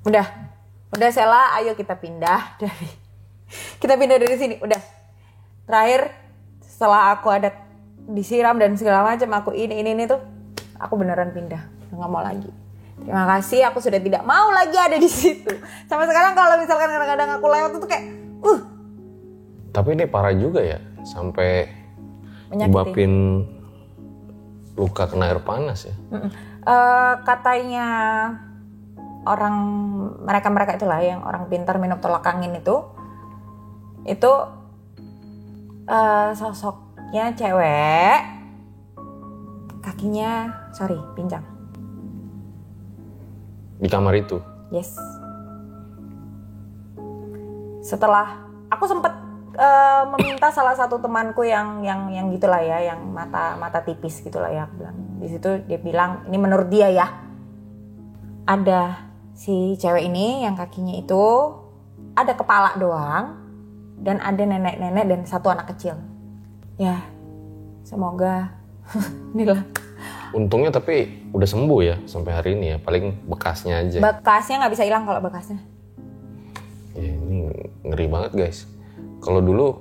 udah Sela, ayo kita pindah dari sini. Udah terakhir setelah aku ada disiram dan segala macam, aku ini tuh aku beneran pindah, nggak mau lagi. Terima kasih, aku sudah tidak mau lagi ada di situ. Sampai sekarang kalau misalkan kadang-kadang aku lewat itu kayak Tapi ini parah juga ya, sampai nyebabin luka kena air panas ya. Katanya orang mereka itulah yang orang pintar minum tolak angin itu sosok Ya cewek, kakinya, pincang. Di kamar itu. Yes. Setelah aku sempet meminta salah satu temanku yang gitulah ya, yang mata tipis gitulah ya, aku bilang. Di situ dia bilang, ini menurut dia ya, ada si cewek ini yang kakinya itu ada kepala doang dan ada nenek-nenek dan satu anak kecil. Ya, semoga inilah. Untungnya tapi udah sembuh ya sampai hari ini ya, paling bekasnya aja. Bekasnya nggak bisa hilang kalau bekasnya. Ya, ini ngeri banget guys. Kalau dulu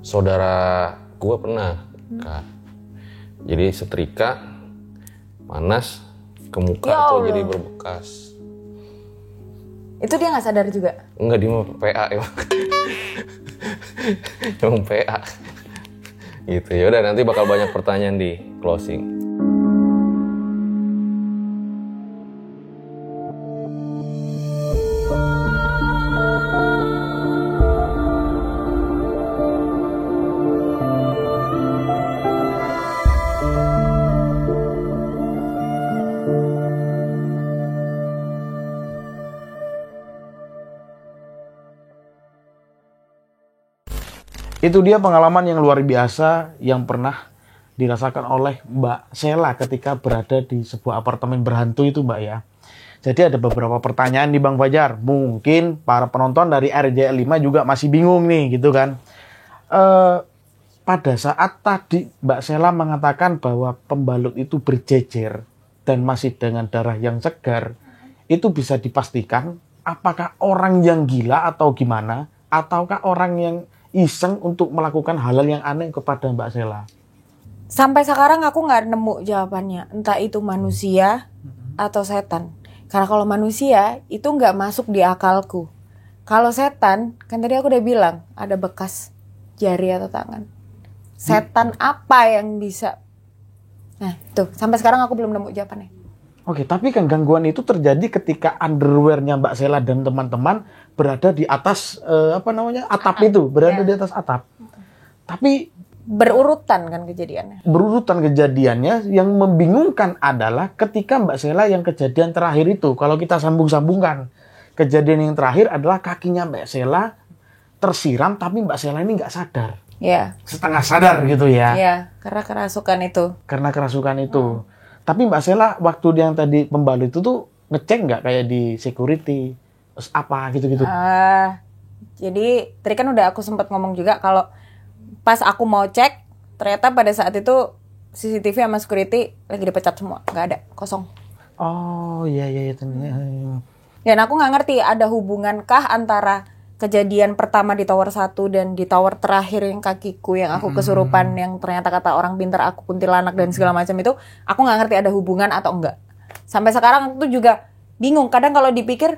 saudara gua pernah Kak. Jadi setrika panas ke muka Ya tuh Allah. jadi berbekas. Itu dia nggak sadar juga. Enggak, dia mau PA emang. Emang PA. Gitu. Ya udah, nanti bakal banyak pertanyaan di closing. Itu dia pengalaman yang luar biasa yang pernah dirasakan oleh Mbak Sela ketika berada di sebuah apartemen berhantu itu, Mbak ya. Jadi ada beberapa pertanyaan di Bang Fajar. Mungkin para penonton dari RJ5 juga masih bingung nih gitu kan. Pada saat tadi Mbak Sela mengatakan bahwa pembalut itu berjejer dan masih dengan darah yang segar, itu bisa dipastikan apakah orang yang gila atau gimana, ataukah orang yang iseng untuk melakukan hal-hal yang aneh kepada Mbak Sela? Sampai sekarang aku nggak nemu jawabannya. Entah itu manusia atau setan. Karena kalau manusia itu nggak masuk di akalku. Kalau setan, kan tadi aku udah bilang ada bekas jari atau tangan. Setan apa yang bisa? Nah, tuh sampai sekarang aku belum nemu jawabannya. Oke, tapi kan gangguan itu terjadi ketika underwear-nya Mbak Sela dan teman-teman berada di atas atap itu, berada di atas atap. Tapi Berurutan kan kejadiannya. berurutan kejadiannya, yang membingungkan adalah ketika Mbak Sela yang kejadian terakhir itu, kalau kita sambung-sambungkan, kejadian yang terakhir adalah kakinya Mbak Sela tersiram, tapi Mbak Sela ini nggak sadar. Ya, Setengah sadar gitu ya. ya, karena kerasukan itu. Karena kerasukan itu. Tapi Mbak Sela waktu yang tadi pembalut itu tuh ngecek nggak kayak di security, terus apa gitu-gitu? Jadi tadi kan udah aku sempat ngomong juga kalau pas aku mau cek, ternyata pada saat itu CCTV sama security lagi dipecat semua, nggak ada, kosong. Oh iya. Dan aku nggak ngerti ada hubungankah antara kejadian pertama di tower 1 dan di tower terakhir yang kakiku yang aku kesurupan, yang ternyata kata orang pintar aku kuntilanak dan segala macam itu, aku nggak ngerti ada hubungan atau enggak. Sampai sekarang aku tuh juga bingung. Kadang kalau dipikir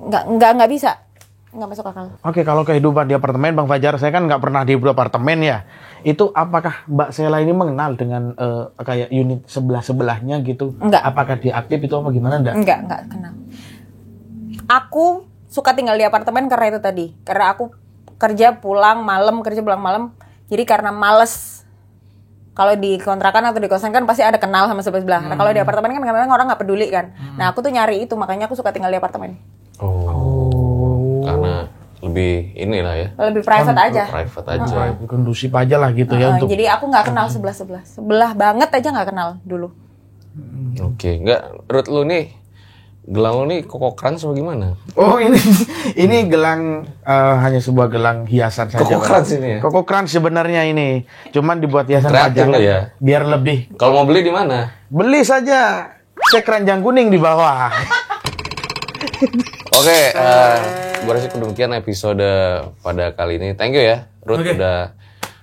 nggak bisa. Nggak masuk akal. Oke, kalau kehidupan di apartemen, Bang Fajar, saya kan nggak pernah di apartemen ya. Itu apakah Mbak Sela ini mengenal dengan kayak unit sebelah-sebelahnya gitu? Enggak. Apakah dia aktif itu apa gimana enggak? Enggak kenal. Aku suka tinggal di apartemen karena itu tadi. Karena aku kerja pulang malam. Jadi karena males. Kalau di kontrakan atau di kosan kan pasti ada kenal sama sebelah. Nah, kalau di apartemen kan kadang-kadang orang nggak peduli kan. Nah, aku tuh nyari itu, makanya aku suka tinggal di apartemen. Karena lebih inilah ya. Lebih private aja. Private aja. Kondusif aja lah gitu ya untuk. Jadi aku nggak kenal sebelah banget aja nggak kenal dulu. Oke, enggak, Ruth, lu nih gelang lu nih kokokran sama gimana? Oh ini gelang hanya sebuah gelang hiasan saja. Kokokran sini ya? Kokokran sebenarnya ini, cuman dibuat hiasan Kreatif pajangan lu ya? biar lebih. Kalau mau beli di mana? Beli saja cek keranjang kuning di bawah. Oke, gue rasa demikian episode pada kali ini. Thank you ya, Ruth, udah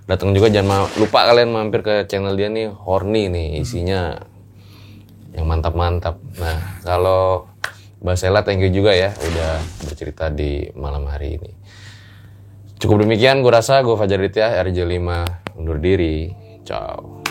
datang juga. Jangan lupa kalian mampir ke channel dia nih, Horny nih, isinya yang mantap-mantap. Nah, kalau Mbak Sela, thank you juga ya, udah bercerita di malam hari ini. Cukup demikian, gue rasa. Gue Fajar Ditya, RJ5 undur diri. Ciao.